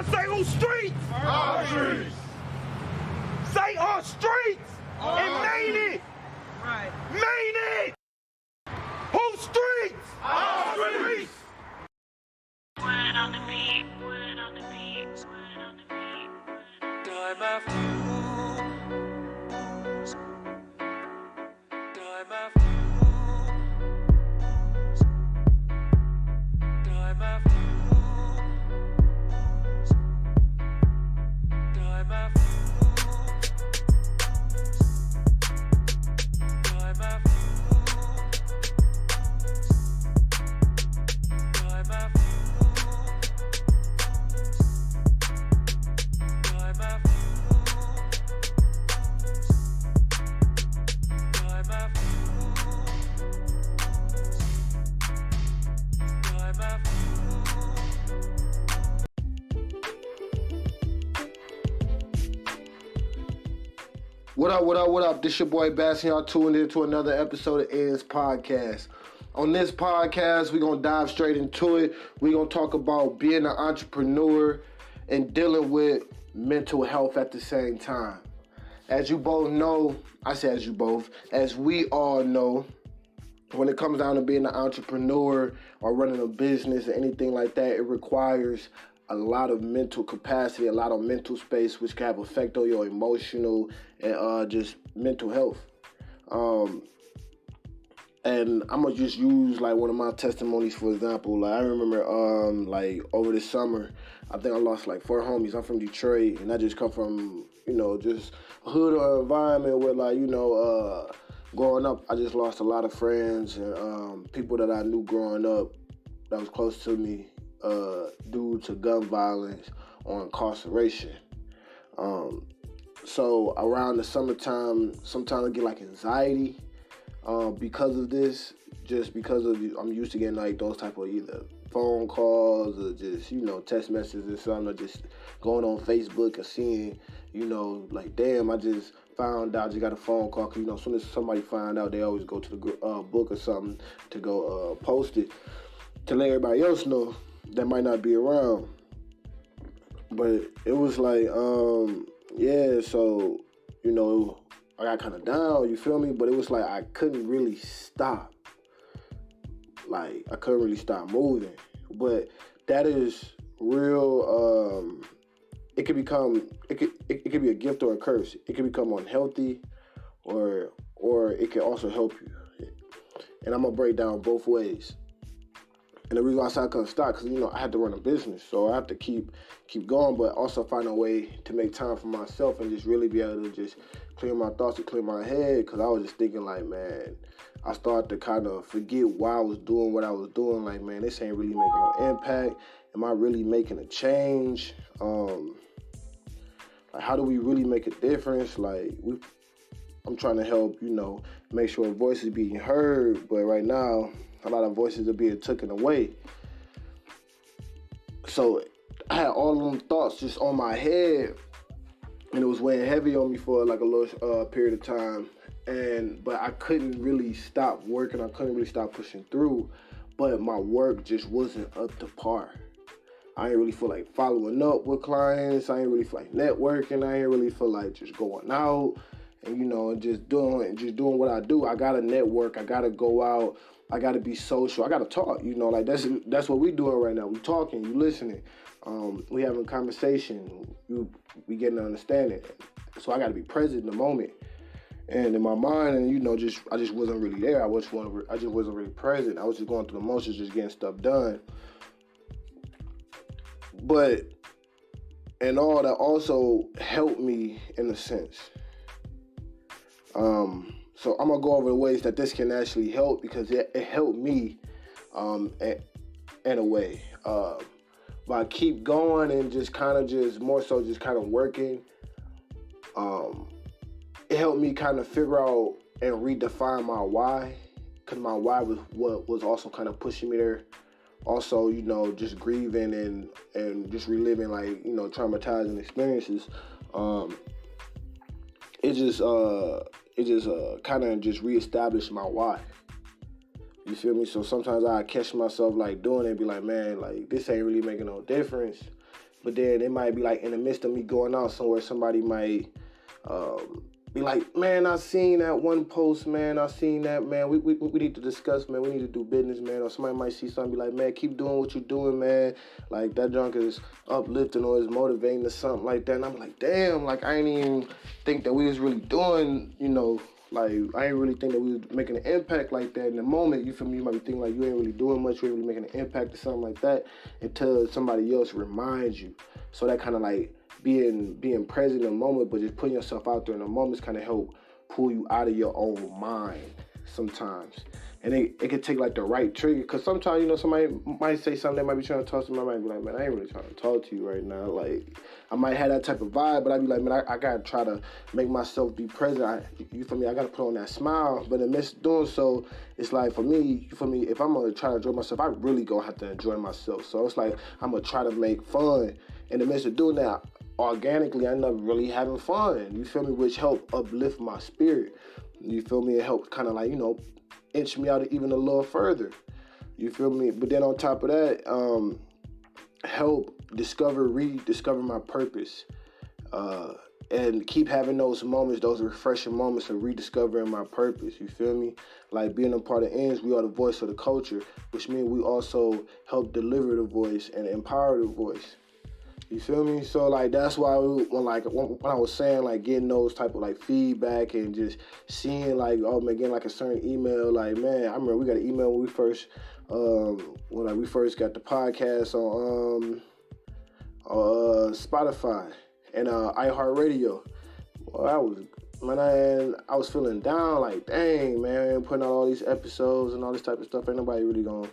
Say on streets. Our streets. Say on streets. And Maine it. Right. Maine it. Whose streets? Our streets. Word on the beat, word on the beat, word on the beat. Time after time after time after time after time after time after What up? This your boy Bazz, and y'all tuned in to another episode of Ed's Podcast. On this podcast, we're going to dive straight into it. We're going to talk about being an entrepreneur and dealing with mental health at the same time. As you both know, as we all know, when it comes down to being an entrepreneur or running a business or anything like that, it requires a lot of mental capacity, a lot of mental space, which can have effect on your emotional and just mental health. And I'm gonna just use like one of my testimonies for example. Like I remember like over the summer, I think I lost like 4 homies. I'm from Detroit, and I just come from, just a hood or environment where growing up, I just lost a lot of friends and people that I knew growing up that was close to me due to gun violence or incarceration. So around the summertime, sometimes I get like anxiety because of this, just because of I'm used to getting like those type of either phone calls or just, text messages or something, or just going on Facebook and seeing, like, damn, I just found out, just got a phone call. Cause, as soon as somebody find out, they always go to the book or something to go post it to let everybody else know that might not be around. But it was like, so, I got kind of down, you feel me? But it was like I couldn't really stop. Like, I couldn't really stop moving. But that is real, it could be a gift or a curse. It can become unhealthy or it can also help you. And I'm going to break down both ways. And the reason why I said I couldn't stop, because, I had to run a business. So I have to keep going, but also find a way to make time for myself and just really be able to just clear my thoughts and clear my head. Because I was just thinking like, man, I started to kind of forget why I was doing what I was doing. Like, man, this ain't really making no impact. Am I really making a change? Like, how do we really make a difference? Like, I'm trying to help, make sure voices being heard. But right now, a lot of voices are being taken away. So I had all of them thoughts just on my head, and it was weighing heavy on me for like a little period of time. But I couldn't really stop working. I couldn't really stop pushing through. But my work just wasn't up to par. I ain't really feel like following up with clients. I ain't really feel like networking. I ain't really feel like just going out and just doing what I do. I gotta network. I gotta go out. I gotta be social. I gotta talk. Like that's what we doing right now. We talking. You listening. We having a conversation. We getting an understanding. So I gotta be present in the moment. And in my mind, and I just wasn't really there. I just wasn't really present. I was just going through the motions, just getting stuff done. But and all that also helped me in a sense. So I'm gonna go over the ways that this can actually help, because it helped me in a way. But I keep going and just kind of working. It helped me kind of figure out and redefine my why, because my why was what was also kind of pushing me there. Also, just grieving and just reliving like, traumatizing experiences. It just kind of just reestablished my why. You feel me? So sometimes I catch myself like doing it and be like, man, like this ain't really making no difference. But then it might be like in the midst of me going out somewhere, somebody might be like, man, I seen that one post, man. I seen that, man. We need to discuss, man. We need to do business, man. Or somebody might see something, be like, man, keep doing what you're doing, man. Like, that junk is uplifting or is motivating or something like that. And I'm like, damn, like, I ain't even think that we was really doing, you know, like, I ain't really think that we was making an impact like that in the moment. You feel me? You might be thinking, like, you ain't really doing much. You ain't really making an impact or something like that until somebody else reminds you. So that kind of, like, being present in the moment, but just putting yourself out there in the moments kind of help pull you out of your own mind sometimes. And it can take like the right trigger, because sometimes, you know, somebody might say something, they might be trying to talk to me, I might be like, man, I ain't really trying to talk to you right now. Like, I might have that type of vibe, but I'd be like, man, I gotta try to make myself be present. You feel me? I gotta put on that smile, but in the midst of doing so, it's like, for me, you feel me, if I'm gonna try to enjoy myself, I really gonna have to enjoy myself. So it's like, I'm gonna try to make fun. In the midst of doing that, organically, I end up really having fun, you feel me, which helped uplift my spirit, you feel me, it helped kind of like, you know, inch me out even a little further, you feel me, but then on top of that, help rediscover my purpose, and keep having those moments, those refreshing moments of rediscovering my purpose, you feel me, like being a part of Ends, we are the voice of the culture, which means we also help deliver the voice and empower the voice. You feel me? So, like, that's why when I was saying, like, getting those type of, like, feedback and just seeing, like, oh, man, getting, like, a certain email, like, man, I remember we got an email when we first got the podcast on Spotify and iHeartRadio. Well, I was feeling down, like, dang, man, putting out all these episodes and all this type of stuff. Ain't nobody really gonna,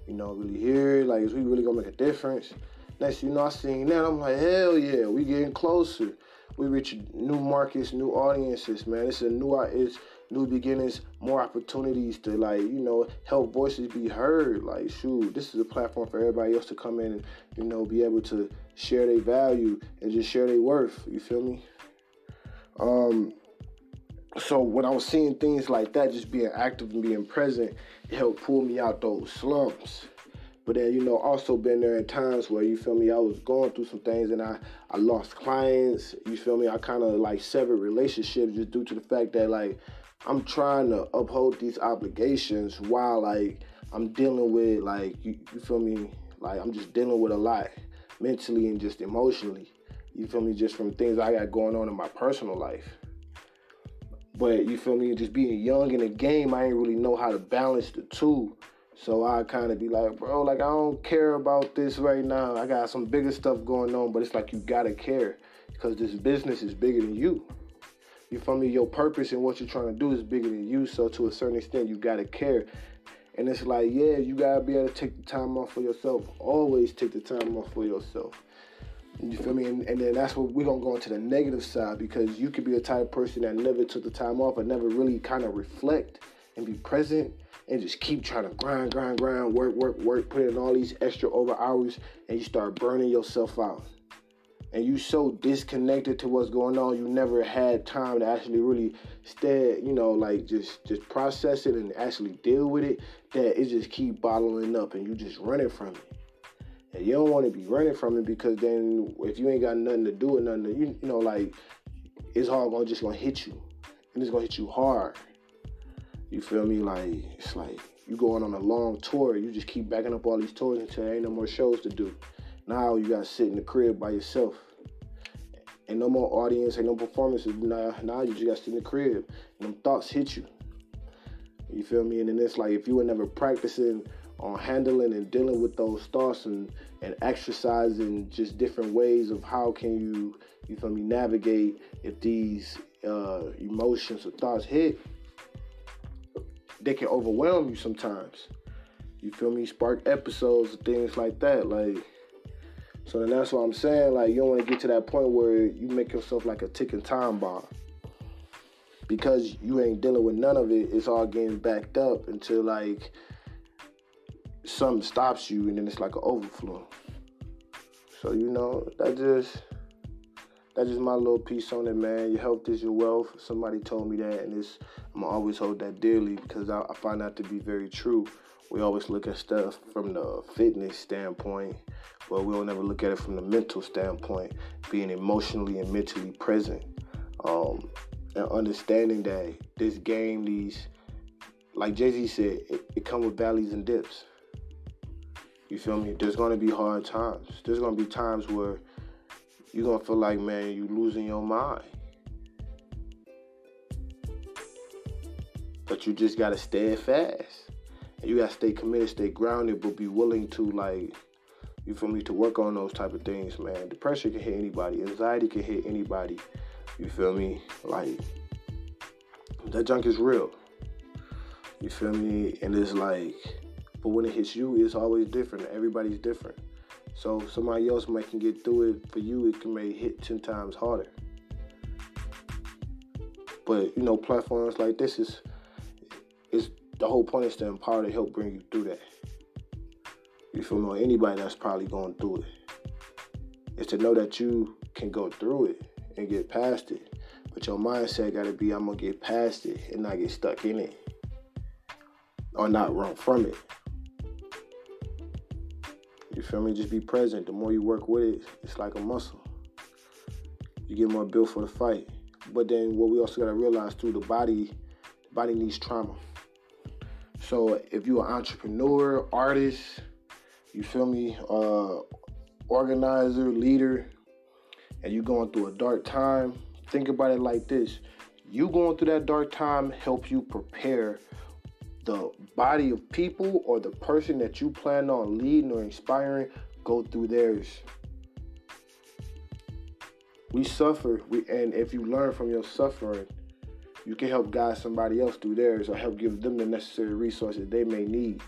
you know, really hear it. Like, is we really gonna make a difference? Next, you know, I seen that. I'm like, hell yeah, we getting closer. We reach new markets, new audiences, man. It's new beginnings, more opportunities to, like, you know, help voices be heard. Like, shoot, this is a platform for everybody else to come in and, you know, be able to share their value and just share their worth. You feel me? So when I was seeing things like that, just being active and being present, it helped pull me out those slumps. But then, you know, also been there in times where, you feel me, I was going through some things and I lost clients, you feel me, I kind of like severed relationships just due to the fact that, like, I'm trying to uphold these obligations while, like, I'm dealing with, like, you feel me, like, I'm just dealing with a lot mentally and just emotionally, you feel me, just from things I got going on in my personal life. But, you feel me, just being young in the game, I ain't really know how to balance the two. So I kind of be like, bro, like, I don't care about this right now. I got some bigger stuff going on, but it's like you gotta care because this business is bigger than you. You feel me? Your purpose and what you're trying to do is bigger than you. So to a certain extent, you gotta care. And it's like, yeah, you gotta be able to take the time off for yourself. Always take the time off for yourself. You feel me? And then that's what we're gonna go into the negative side, because you could be a type of person that never took the time off or never really kind of reflect and be present and just keep trying to grind, work, put in all these extra over hours, and you start burning yourself out. And you so disconnected to what's going on, you never had time to actually really stay, you know, like just process it and actually deal with it, that it just keep bottling up and you just running from it. And you don't want to be running from it, because then if you ain't got nothing to do with nothing, you know, like, it's all just gonna hit you. And it's gonna hit you hard. You feel me? Like, it's like you going on a long tour. You just keep backing up all these tours until there ain't no more shows to do. Now you got to sit in the crib by yourself. Ain't no more audience, ain't no performances. Now you just got to sit in the crib. And them thoughts hit you. You feel me? And then it's like, if you were never practicing on handling and dealing with those thoughts and exercising just different ways of how can you feel me, navigate if these emotions or thoughts hit, they can overwhelm you sometimes. You feel me? Spark episodes, things like that. Like, so then that's what I'm saying. Like, you don't want to get to that point where you make yourself like a ticking time bomb. Because you ain't dealing with none of it, it's all getting backed up until, like, something stops you, and then it's like an overflow. So, you know, that's just my little piece on it, man. Your health is your wealth. Somebody told me that, and I'm going to always hold that dearly, because I find that to be very true. We always look at stuff from the fitness standpoint, but we don't ever look at it from the mental standpoint, being emotionally and mentally present, and understanding that this game, like Jay-Z said, it comes with valleys and dips. You feel me? There's going to be hard times. There's going to be times where you're going to feel like, man, you're losing your mind. But you just got to stay fast. And you got to stay committed, stay grounded, but be willing to, like, you feel me, to work on those type of things, man. Depression can hit anybody. Anxiety can hit anybody. You feel me? Like, that junk is real. You feel me? And it's like, but when it hits you, it's always different. Everybody's different. So somebody else might can get through it. For you, it can may hit 10 times harder. But, you know, platforms like this is the whole point is to empower, to help bring you through that. You feel me? Or anybody that's probably going through it. It's to know that you can go through it and get past it. But your mindset got to be, I'm going to get past it and not get stuck in it. Or not run from it. You feel me? Just be present. The more you work with it, it's like a muscle. You get more built for the fight. But then what we also got to realize too, the body needs trauma. So if you're an entrepreneur, artist, you feel me, organizer, leader, and you're going through a dark time, think about it like this. You going through that dark time helps you prepare the body of people or the person that you plan on leading or inspiring go through theirs. We suffer, and if you learn from your suffering, you can help guide somebody else through theirs or help give them the necessary resources they may need.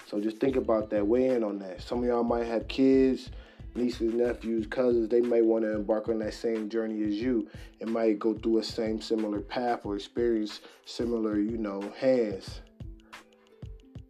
So just think about that, weigh in on that. Some of y'all might have kids, nieces, nephews, cousins. They may want to embark on that same journey as you and might go through a similar path or experience similar, hands.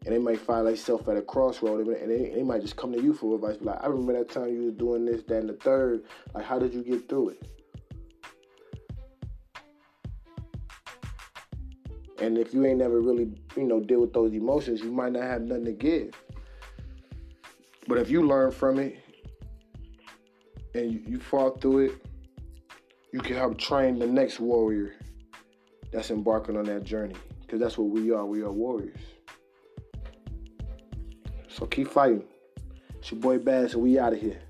And they might find themselves at a crossroad, and they might just come to you for advice. Like, I remember that time you was doing this, that, and the third. Like, how did you get through it? And if you ain't never really, deal with those emotions, you might not have nothing to give. But if you learn from it and you fought through it, you can help train the next warrior that's embarking on that journey. Because that's what we are. We are warriors. So keep fighting. It's your boy Bazz, and we out of here.